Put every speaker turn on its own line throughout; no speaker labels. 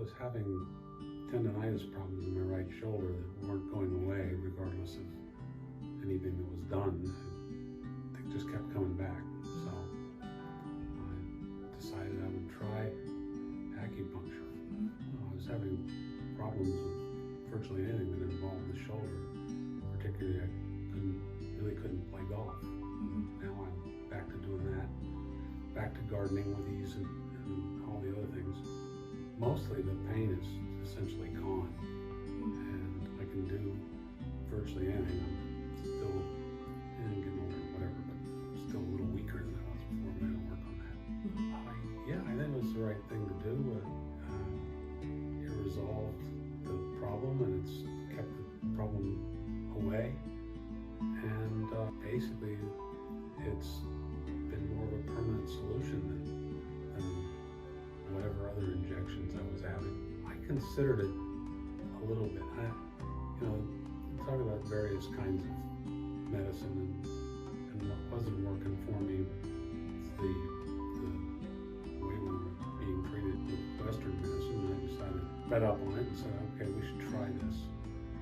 was having tendinitis problems in my right shoulder that weren't going away regardless of anything that was done. They just kept coming back. So I decided I would try acupuncture. I was having problems with virtually anything that involved the shoulder. Particularly, I really couldn't play golf. Now I'm back to doing that, back to gardening with ease and all the other things. Mostly the pain is essentially gone, and I can do virtually anything. I'm still getting older or whatever, but still a little weaker than I was before. I'm going to work on that. Yeah, I think it was the right thing to do. It resolved the problem, and it's kept the problem away. And basically, it's been more of a permanent solution than whatever other injections I was having. I considered it a little bit. Talk about various kinds of medicine and what wasn't working for me. It's the way we were being treated with Western medicine, and I decided, read up on it and said, okay, we should try this.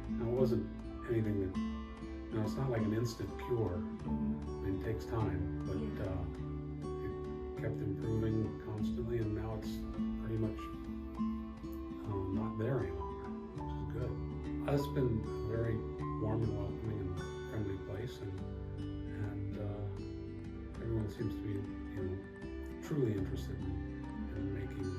Now, it wasn't anything that, it's not like an instant cure. I mean, it takes time, but it kept improving constantly, and now it's pretty much not there any longer, which is good. It's been a very warm and welcoming and friendly place, and everyone seems to be, truly interested in making